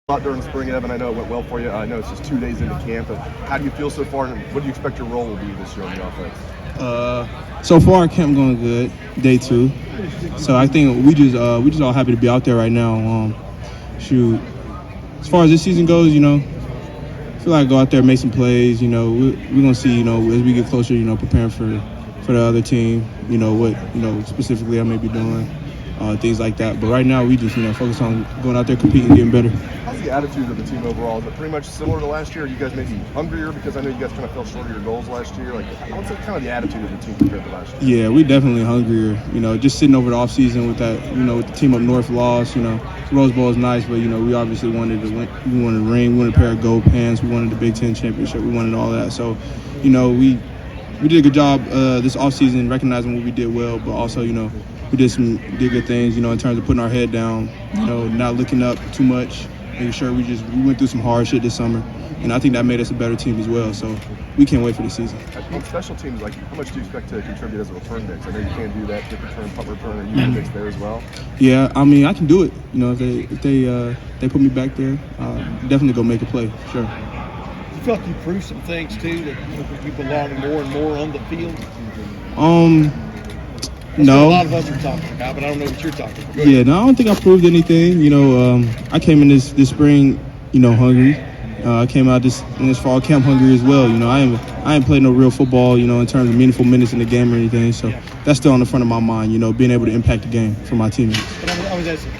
A lot during spring, Evan. I know it went well for you. I know it's just 2 days into camp. But how do you feel so far, and what do you expect your role will be this year on the offense? So far, camp going good. Day 2. So I think we just all happy to be out there right now. Shoot, as far as this season goes, I feel like go out there, make some plays. We're gonna see. As we get closer, preparing for the other team. What specifically I may be doing. Things like that. But right now, we just focus on going out there, competing, getting better. How's the attitude of the team overall? Is it pretty much similar to last year? Are you guys maybe hungrier because I know you guys kind of fell short of your goals last year? Like, what's kind of the attitude of the team compared to last year? Yeah, we definitely hungrier. Just sitting over the off season with that. With the team up north lost. Rose Bowl is nice, but we obviously wanted to win. We wanted a ring. We wanted a pair of gold pants. We wanted the Big Ten championship. We wanted all that. So, we did a good job this off season recognizing what we did well, but also we did good things, in terms of putting our head down, not looking up too much, making sure we went through some hard shit this summer, and I think that made us a better team as well. So we can't wait for the season. On special teams, how much do you expect to contribute as a return mix? I know you can do that, kick return, punt return, and you can mix there as well. Yeah, I mean I can do it. If they put me back there, definitely go make a play, for sure. You felt you proved some things too that you belong more and more on the field. No. A lot of us are talking about, but I don't know what you're talking about. Yeah, no, I don't think I proved anything. I came in this spring, hungry. I came out in this fall camp hungry as well. I ain't played no real football, in terms of meaningful minutes in the game or anything. So that's still on the front of my mind, being able to impact the game for my teammates. But I was asking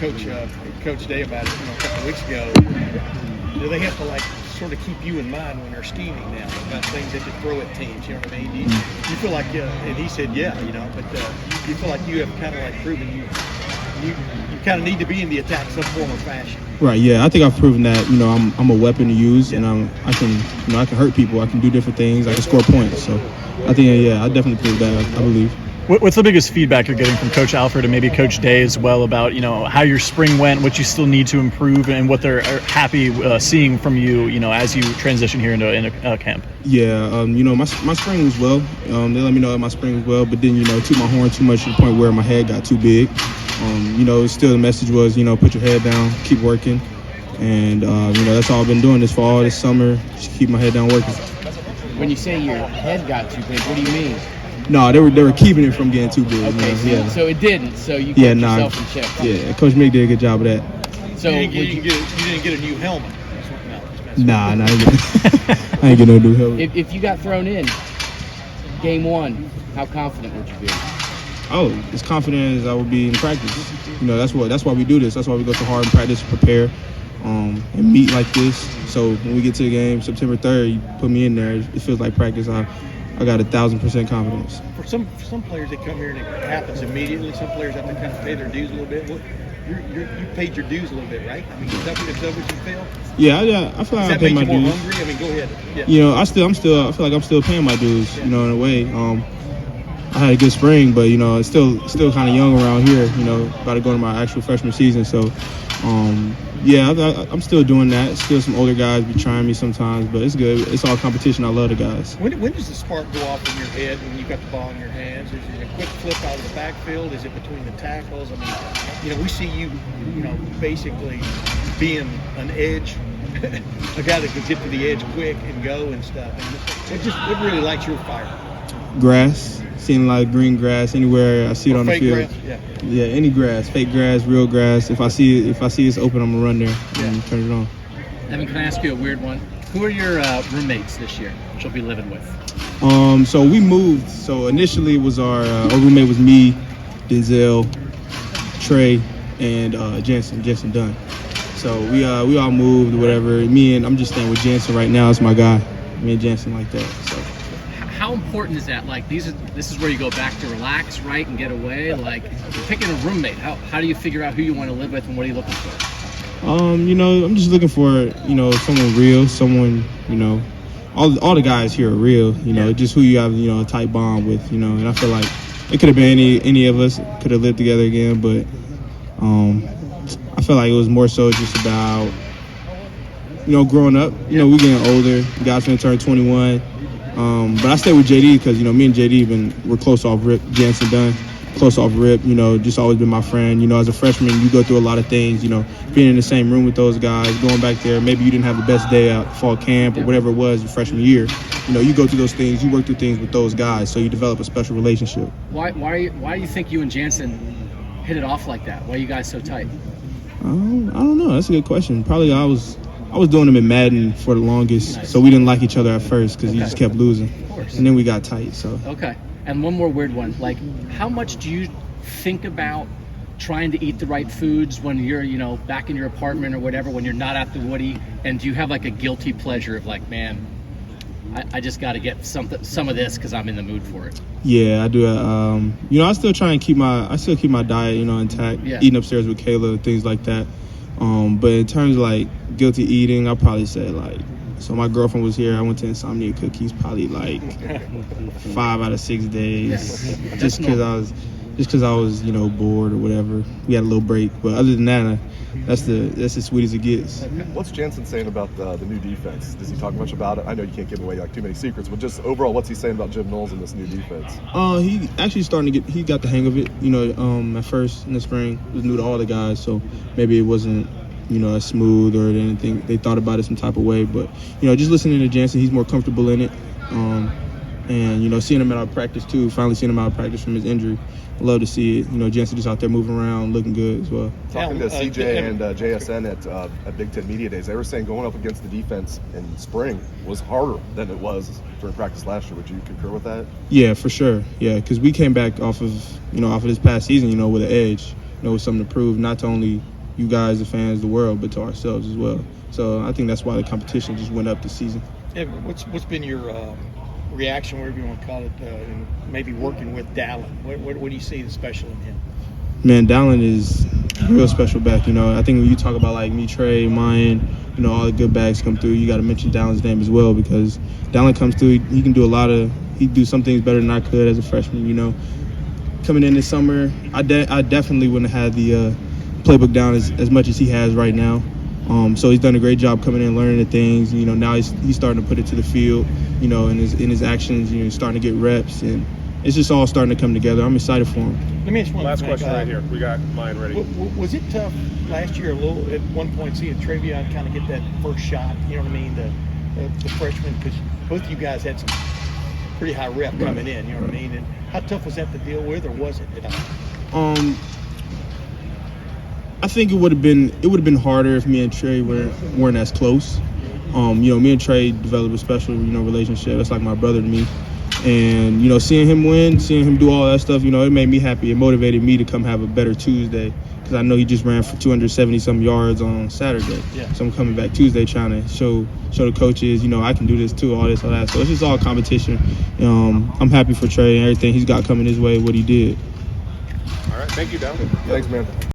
Coach Day about it, a couple of weeks ago. Do they have to sort of keep you in mind when they're scheming now about things they could throw at teams? You know what I mean? You feel like, and he said, yeah, but you feel like you have kind of proven you kind of need to be in the attack some form or fashion. Right. Yeah, I think I've proven that. I'm a weapon to use, and I can hurt people. I can do different things. I can score points. So I think I definitely proved that. I believe. What's the biggest feedback you're getting from Coach Alford and maybe Coach Day as well about how your spring went, what you still need to improve, and what they're happy seeing from you, as you transition here into camp? Yeah, my spring was well. They let me know that my spring was well, but then toot my horn too much to the point where my head got too big. Still the message was put your head down, keep working, and that's all I've been doing this fall, this summer, just keep my head down working. When you say your head got too big, what do you mean? No, they were keeping it from getting too big. Okay, so it didn't. So you kept yourself in check. Yeah, Coach Mick did a good job of that. So you didn't get a new helmet. Nah, I ain't get no new helmet. If you got thrown in game 1, how confident would you be? Oh, as confident as I would be in practice. That's why we do this. That's why we go so hard in practice to prepare and meet like this. So when we get to the game September 3rd, you put me in there, it feels like practice. I got 1,000% confidence. For some players that come here and it happens immediately. Some players have to kind of pay their dues a little bit. You paid your dues a little bit, right? I mean, is that what you feel? Yeah, I feel like I paid my dues. Does that make you more hungry? I mean, go ahead. Yeah. I feel like I'm still paying my dues. In a way. I had a good spring, but it's still kind of young around here. About to go to my actual freshman season, so. I'm still doing that. Still some older guys be trying me sometimes, but it's good. It's all competition. I love the guys. When does the spark go off in your head when you got the ball in your hands? Is it a quick flip out of the backfield? Is it between the tackles? I mean, we see you, basically being an edge, a guy that can get to the edge quick and go and stuff. And it really lights your fire. Grass. Seeing a lot of green grass anywhere I see it on the field. Grass? Yeah, any grass, fake grass, real grass. If I see it's open, I'm gonna run there and turn it on. Evan, can I ask you a weird one? Who are your roommates this year that you'll be living with? So we moved. So initially it was our roommate was me, Denzel, Trey, and Jensen Dunn. So we all moved, whatever. I'm just staying with Jensen right now. It's my guy. Me and Jensen like that. So. How important is that? This is where you go back to relax, right, and get away. You're picking a roommate. How do you figure out who you want to live with, and what are you looking for? I'm just looking for someone real, someone all the guys here are real. Just who you have a tight bond with. And I feel like it could have been any of us could have lived together again, but I feel like it was more so just about growing up. We getting older. Guys finna turn 21. But I stay with JD because, me and JD we're close off Rip, Jensen Dunn. close off rip, just always been my friend. As a freshman, you go through a lot of things, being in the same room with those guys, going back there, maybe you didn't have the best day at fall camp or whatever it was your freshman year. You go through those things, you work through things with those guys, so you develop a special relationship. Why do you think you and Jansen hit it off like that? Why are you guys so tight? I don't know. That's a good question. Probably I was doing them in Madden for the longest, so we didn't like each other at first because he just kept losing. Of course. And then we got tight. So. Okay. And one more weird one. Like, how much do you think about trying to eat the right foods when you're, back in your apartment or whatever, when you're not at the Woody? And do you have like a guilty pleasure of like, man, I just got to get some of this because I'm in the mood for it? Yeah, I do. I still try and keep my diet, intact. Yeah. Eating upstairs with Kayla, things like that. But in terms of like guilty eating, I'll probably say like, so my girlfriend was here. I went to Insomnia Cookies probably like 5 out of 6 days, just because I was bored or whatever. We had a little break, but other than that, that's as sweet as it gets. What's Jansen saying about the new defense? Does he talk much about it? I know you can't give away like too many secrets, but just overall, what's he saying about Jim Knowles and this new defense? He actually he got the hang of it. At first in the spring, it was new to all the guys, so maybe it wasn't as smooth or anything. They thought about it some type of way, but just listening to Jansen, he's more comfortable in it. And seeing him at our practice too, finally seeing him out of practice from his injury, I love to see it. Jansen just out there moving around, looking good as well. Talking to CJ and JSN at Big Ten Media Days, they were saying going up against the defense in spring was harder than it was during practice last year. Would you concur with that? Yeah, for sure. Yeah, because we came back off of this past season, with an edge, with something to prove, not to only you guys, the fans, the world, but to ourselves as well. So I think that's why the competition just went up this season. Evan, what's been your reaction, whatever you want to call it, in maybe working with Dallin? What do you see that's special in him? Man, Dallin is a real special back. I think when you talk about like me, Trey, Mayan, all the good backs come through, you got to mention Dallin's name as well, because Dallin comes through. He can do he do some things better than I could as a freshman. Coming in this summer, I definitely wouldn't have had the playbook down as much as he has right now. So he's done a great job coming in, learning the things. Now he's starting to put it to the field. In his actions, he's starting to get reps, and it's just all starting to come together. I'm excited for him. Let me ask one Last thing. question right here. We got mine ready. Was it tough last year at one point seeing Travion kind of get that first shot? You know what I mean? The freshman, because both of you guys had some pretty high rep coming in. You know what I mean? And how tough was that to deal with, or was it at all? I think it would have been harder if me and Trey weren't as close. Me and Trey developed a special relationship. That's like my brother to me. And seeing him win, seeing him do all that stuff, it made me happy. It motivated me to come have a better Tuesday, because I know he just ran for 270 some yards on Saturday. Yeah. So I'm coming back Tuesday trying to show the coaches, I can do this too, all this, all that. So it's just all competition. I'm happy for Trey and everything he's got coming his way, what he did. All right. Thank you, Dallin. Thanks, man.